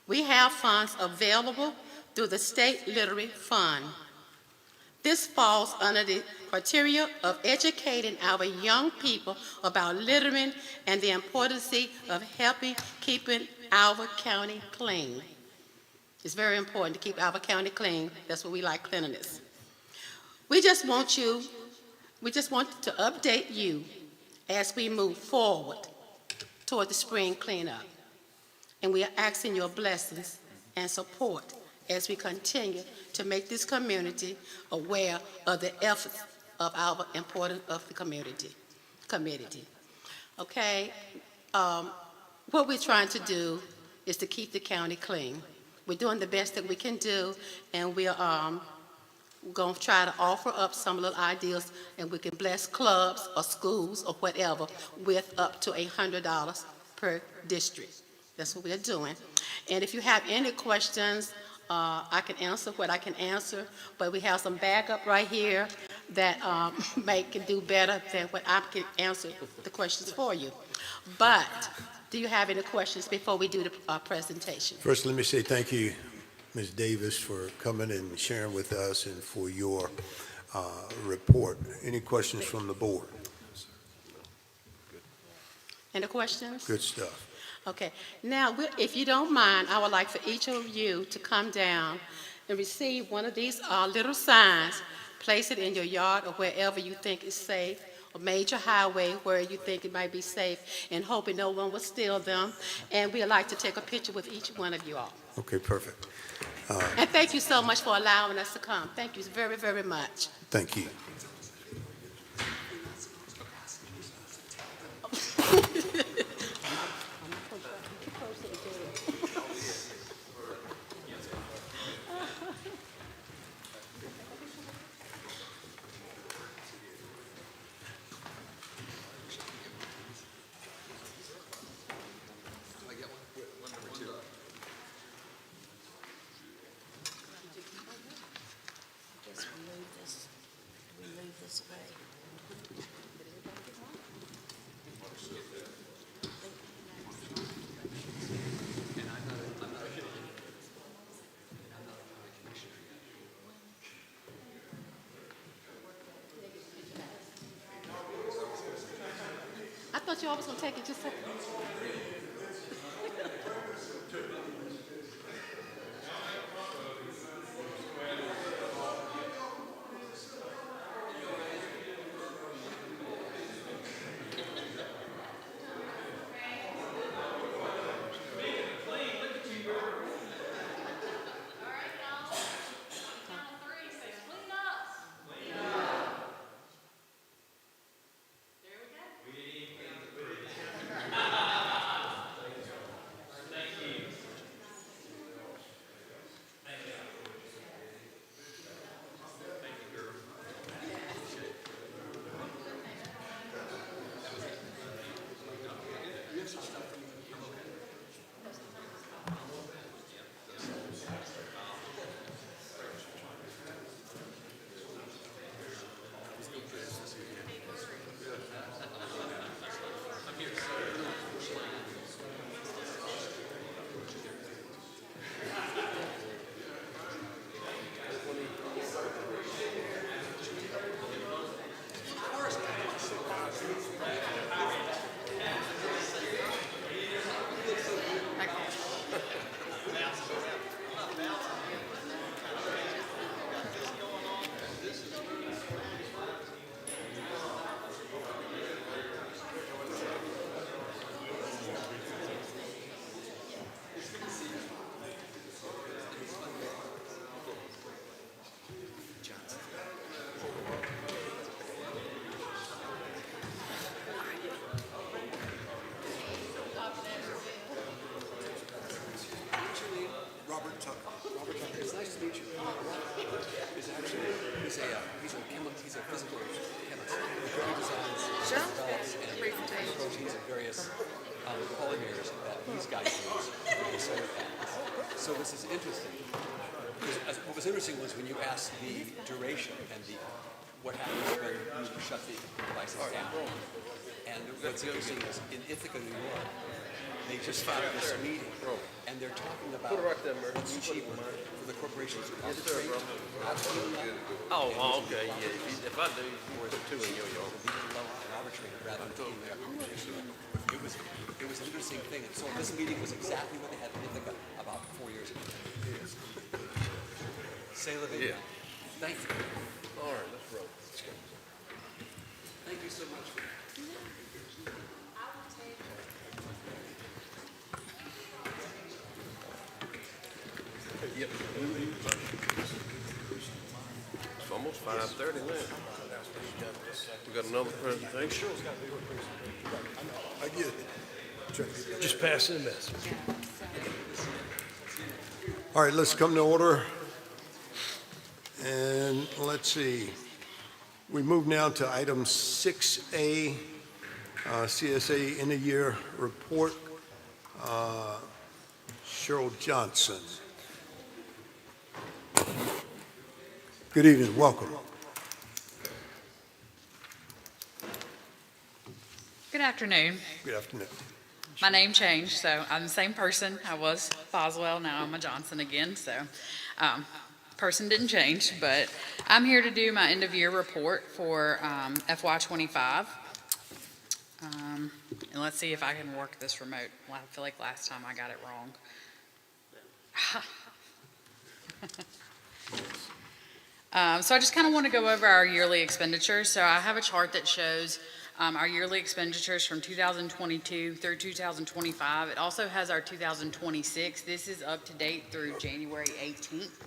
We have funds available through the State Literary Fund. This falls under the criteria of educating our young people about littering and the importance of helping keeping our county clean. It's very important to keep our county clean. That's what we like, cleanliness. We just want to update you as we move forward toward the spring cleanup. And we are asking your blessings and support as we continue to make this community aware of the efforts of our importance of the community. Okay? What we're trying to do is to keep the county clean. We're doing the best that we can do, and we're going to try to offer up some little ideas, and we can bless clubs or schools or whatever with up to $100 per district. That's what we're doing. And if you have any questions, I can answer what I can answer, but we have some backup right here that can do better than what I can answer the questions for you. But do you have any questions before we do the presentation? First, let me say thank you, Ms. Davis, for coming and sharing with us and for your report. Any questions from the board? Any questions? Good stuff. Okay. Now, if you don't mind, I would like for each of you to come down and receive one of these little signs, place it in your yard or wherever you think is safe, a major highway where you think it might be safe, and hoping no one will steal them. And we'd like to take a picture with each one of you all. Okay, perfect. And thank you so much for allowing us to come. Thank you very, very much. Thank you. I thought you all was going to take it just a second. He's a physical chemist. He designs, develops, and proteins and various polymers that these guys use for the solar panels. So this is interesting. What was interesting was when you asked the duration and what happens when you shut the devices down. And what's interesting is in Ithaca, New York, they just had this meeting, and they're talking about what's cheaper for the corporations to arbitrate. Oh, okay, yeah. If I do, there's two in your yard. Arbitrate rather than keep their corporation. It was an interesting thing. And so this meeting was exactly what they had in Ithaca about 4 years ago. Say la vida. Yeah. Thank you. All right, let's roll. Thank you so much. Yep. It's almost 5:30 now. We got another presentation. I get it. Just pass the message. All right, let's come to order. And let's see. We move now to item 6A, CSA end of year report. Cheryl Johnson. Good evening, welcome. Good afternoon. Good afternoon. My name changed, so I'm the same person. I was Boswell, now I'm a Johnson again, so person didn't change, but I'm here to do my end of year report for FY25. And let's see if I can work this remote. Well, I feel like last time I got it wrong. So I just kind of want to go over our yearly expenditures. So I have a chart that shows our yearly expenditures from 2022 through 2025. It also has our 2026. This is up to date through January 18th.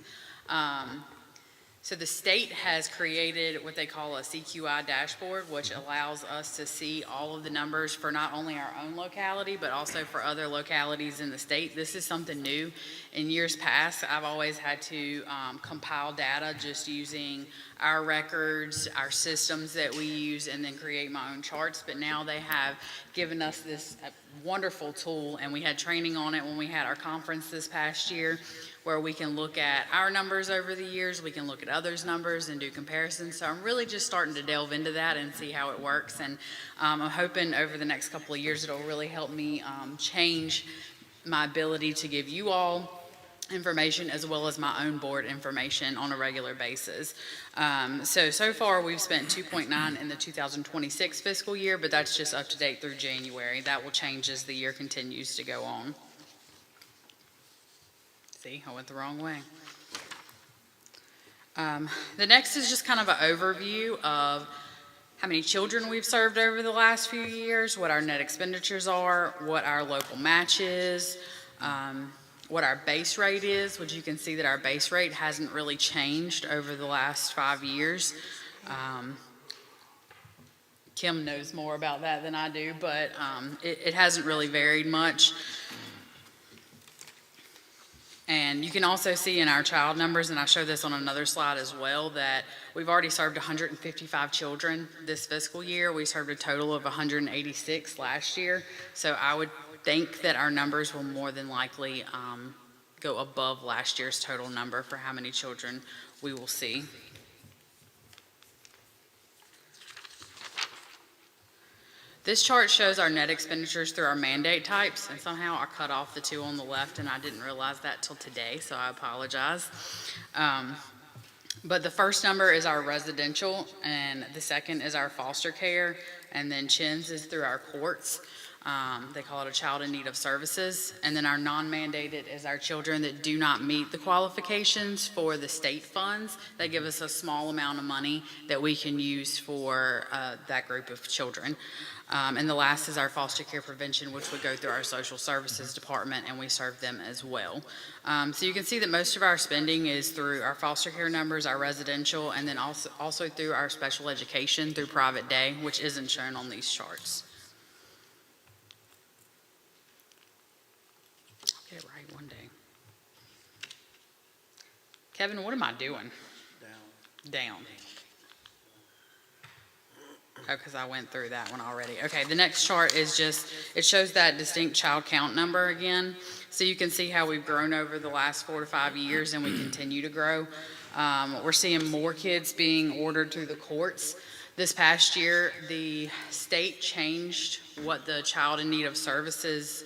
So the state has created what they call a CQI dashboard, which allows us to see all of the numbers for not only our own locality, but also for other localities in the state. This is something new. In years past, I've always had to compile data just using our records, our systems that we use, and then create my own charts. But now they have given us this wonderful tool, and we had training on it when we had our conference this past year, where we can look at our numbers over the years, we can look at others' numbers and do comparisons. So I'm really just starting to delve into that and see how it works. And I'm hoping over the next couple of years it'll really help me change my ability to give you all information as well as my own board information on a regular basis. So far we've spent 2.9 in the 2026 fiscal year, but that's just up to date through January. That will change as the year continues to go on. See, I went the wrong way. The next is just kind of an overview of how many children we've served over the last few years, what our net expenditures are, what our local match is, what our base rate is, which you can see that our base rate hasn't really changed over the last 5 years. Kim knows more about that than I do, but it hasn't really varied much. And you can also see in our child numbers, and I show this on another slide as well, that we've already served 155 children this fiscal year. We served a total of 186 last year. So I would think that our numbers will more than likely go above last year's total number for how many children we will see. This chart shows our net expenditures through our mandate types, and somehow I cut off the two on the left, and I didn't realize that till today, so I apologize. But the first number is our residential, and the second is our foster care, and then CHINS is through our courts. They call it a child in need of services. And then our non-mandated is our children that do not meet the qualifications for the state funds. They give us a small amount of money that we can use for that group of children. And the last is our foster care prevention, which would go through our social services department, and we serve them as well. So you can see that most of our spending is through our foster care numbers, our residential, and then also through our special education through private day, which isn't shown on these charts. I'll get it right one day. Kevin, what am I doing? down. Oh, because I went through that one already. Okay, the next chart is just, it shows that distinct child count number again. So you can see how we've grown over the last 4 to 5 years, and we continue to grow. We're seeing more kids being ordered through the courts. This past year, the state changed what the child in need of services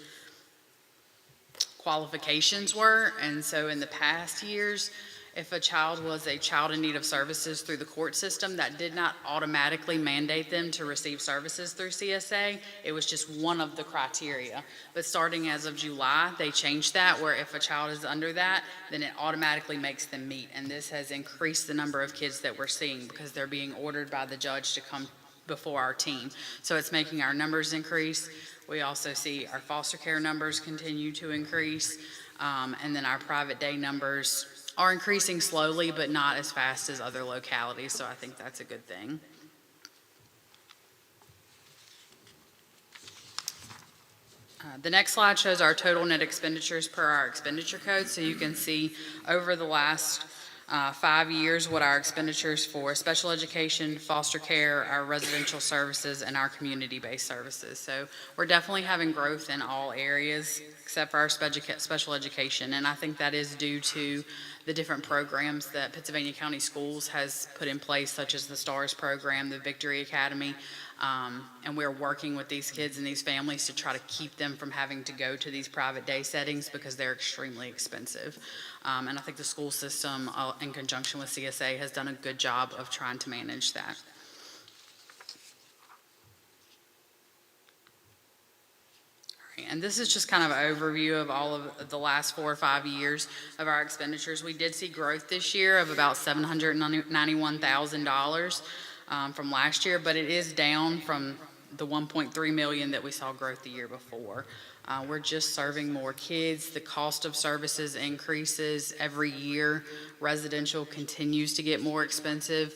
qualifications were. And so in the past years, if a child was a child in need of services through the court system, that did not automatically mandate them to receive services through CSA. It was just one of the criteria. But starting as of July, they changed that, where if a child is under that, then it automatically makes them meet. And this has increased the number of kids that we're seeing because they're being ordered by the judge to come before our team. So it's making our numbers increase. We also see our foster care numbers continue to increase. And then our private day numbers are increasing slowly, but not as fast as other localities, so I think that's a good thing. The next slide shows our total net expenditures per our expenditure code, so you can see over the last 5 years what our expenditures for special education, foster care, our residential services, and our community-based services. So we're definitely having growth in all areas except for our special education, and I think that is due to the different programs that Pennsylvania County Schools has put in place, such as the STARS program, the Victory Academy, and we're working with these kids and these families to try to keep them from having to go to these private day settings because they're extremely expensive. And I think the school system, in conjunction with CSA, has done a good job of trying to manage that. And this is just kind of an overview of all of the last 4 or 5 years of our expenditures. We did see growth this year of about $791,000 from last year, but it is down from the 1.3 million that we saw growth the year before. We're just serving more kids. The cost of services increases every year. Residential continues to get more expensive.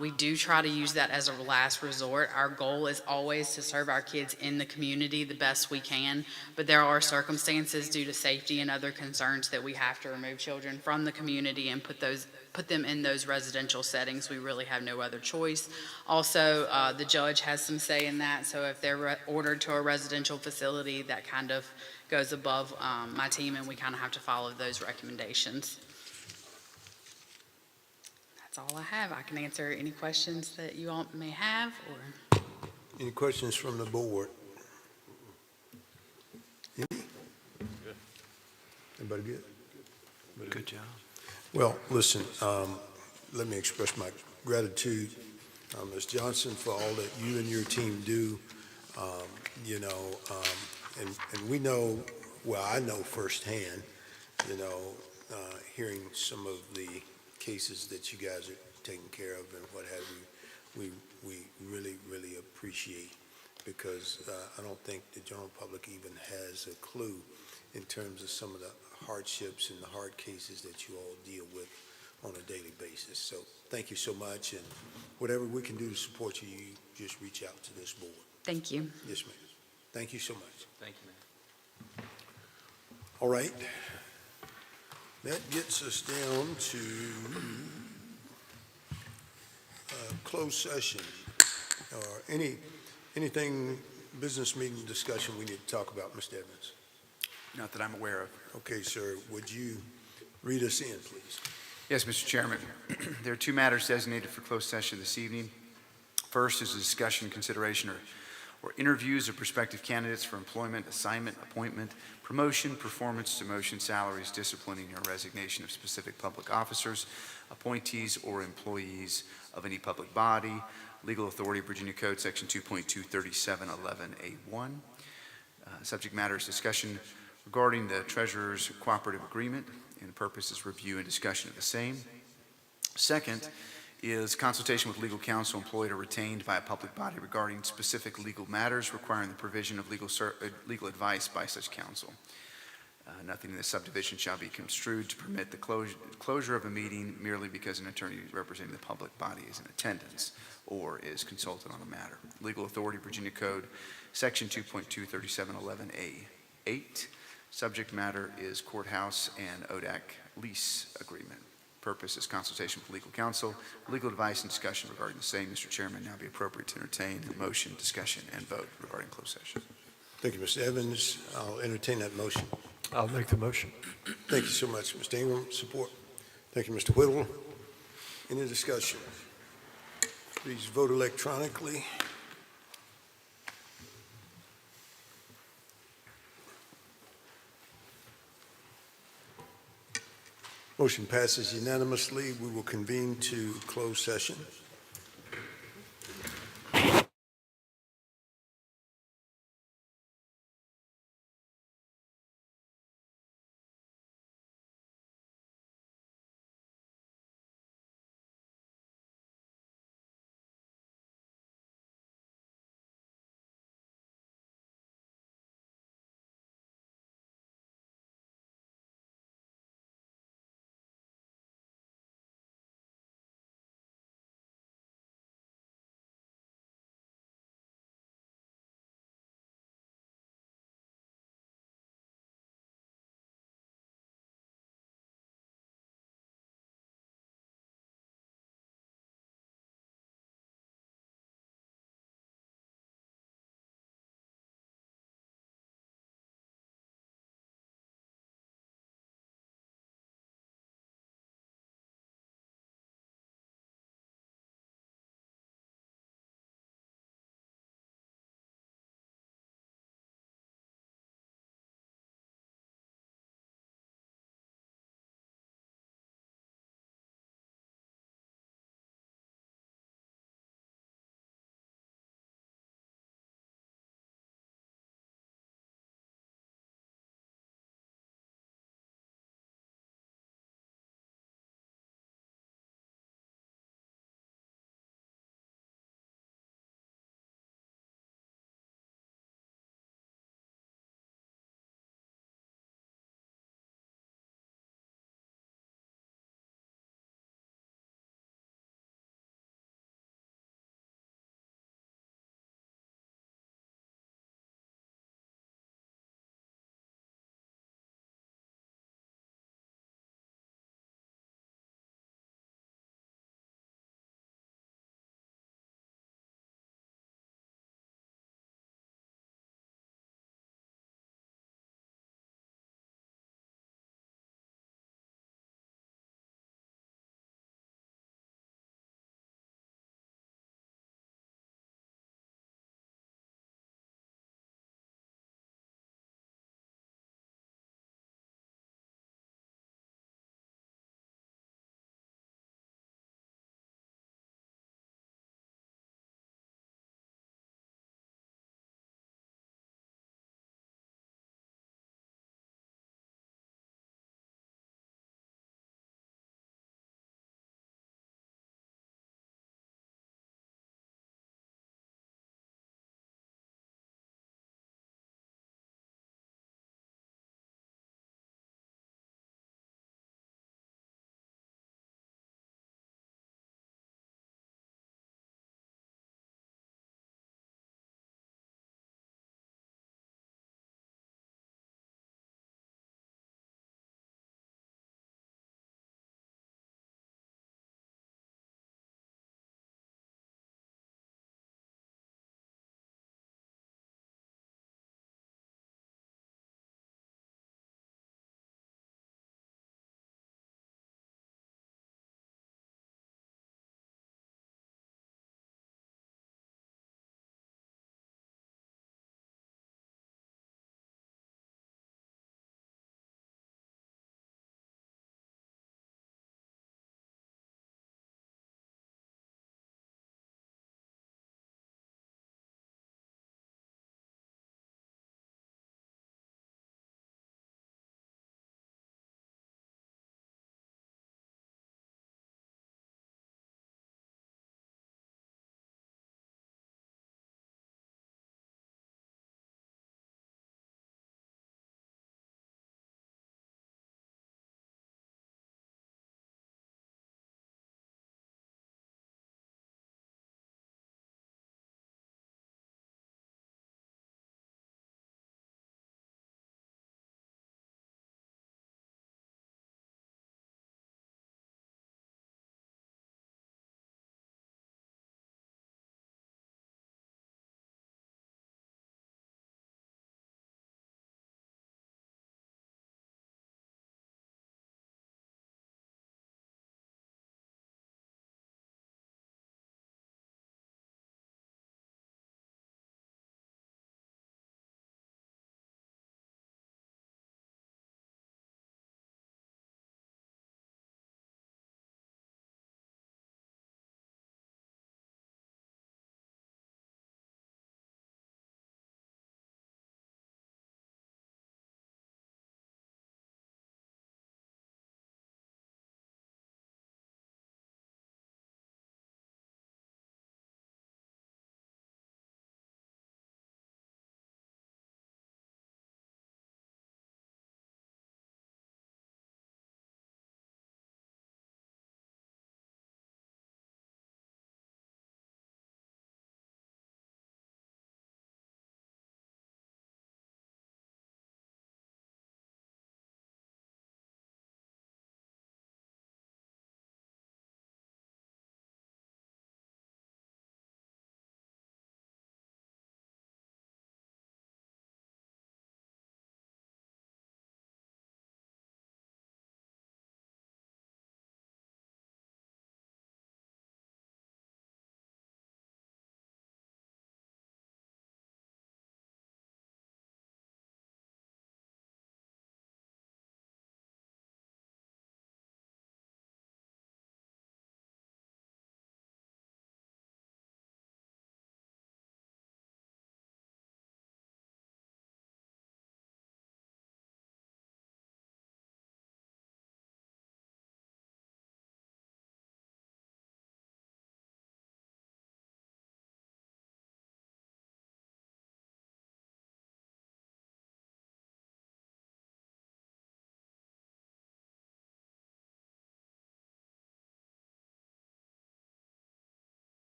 We do try to use that as a last resort. Our goal is always to serve our kids in the community the best we can, but there are circumstances due to safety and other concerns that we have to remove children from the community and put them in those residential settings. We really have no other choice. Also, the judge has some say in that, so if they're ordered to a residential facility, that kind of goes above my team, and we kind of have to follow those recommendations. That's all I have. I can answer any questions that you all may have. Or Any questions from the board? Any? Everybody good? Good job. Well, listen, let me express my gratitude, Ms. Johnson, for all that you and your team do. And we know, well, I know firsthand, hearing some of the cases that you guys are taking care of and what have you, we really, really appreciate, because I don't think the general public even has a clue in terms of some of the hardships and the hard cases that you all deal with on a daily basis. So thank you so much, and whatever we can do to support you, you just reach out to this board. thank you. Yes, ma'am. Thank you so much. Thank you, ma'am. All right. That gets us down to closed session. Or anything, business meeting discussion we need to talk about, Mr. Evans? Not that I'm aware of. Okay, sir, would you read us in, please? Yes, Mr. Chairman. There are 2 matters designated for closed session this evening. First is a discussion, consideration, or interviews of prospective candidates for employment, assignment, appointment, promotion, performance, demotion, salaries, disciplining, or resignation of specific public officers, appointees, or employees of any public body. Legal authority, Virginia Code, Section 2.23711A1. Subject matter is discussion regarding the Treasurer's Cooperative Agreement, and the purpose is review and discussion of the same. Second is consultation with legal counsel employed or retained by a public body regarding specific legal matters requiring the provision of legal advice by such counsel. Nothing in this subdivision shall be construed to permit the closure of a meeting merely because an attorney representing the public body is in attendance or is consulted on a matter. Legal authority, Virginia Code, Section 2.23711A8. Subject matter is courthouse and ODAC lease agreement. Purpose is consultation with legal counsel. Legal advice and discussion regarding the same, Mr. Chairman, now be appropriate to entertain a motion, discussion, and vote regarding closed session. Thank you, Mr. Evans. I'll entertain that motion. I'll make the motion. Thank you so much, Mr. Ingram. Support. Thank you, Mr. Whittle. Any discussion? Please vote electronically. Motion passes unanimously. We will convene to closed session.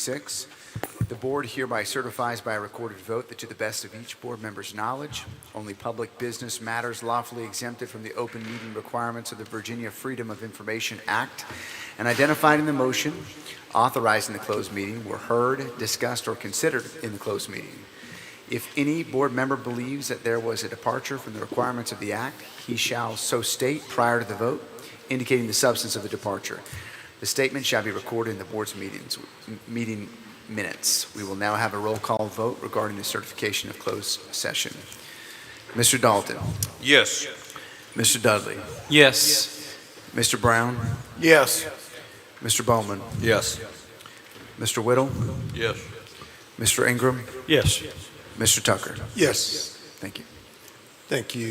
2026. The board hereby certifies by a recorded vote that to the best of each board member's knowledge, only public business matters lawfully exempted from the open meeting requirements of the Virginia Freedom of Information Act and identified in the motion authorizing the closed meeting were heard, discussed, or considered in the closed meeting. If any board member believes that there was a departure from the requirements of the Act, he shall so state prior to the vote, indicating the substance of the departure. The statement shall be recorded in the board's meeting minutes. We will now have a roll call vote regarding the certification of closed session. Mr. Dalton. Yes. Mr. Dudley. Yes. Mr. Brown. Yes. Mr. Bowman. Yes. Mr. Whittle. Yes. Mr. Ingram. Yes. Mr. Tucker. Yes. Thank you. Thank you.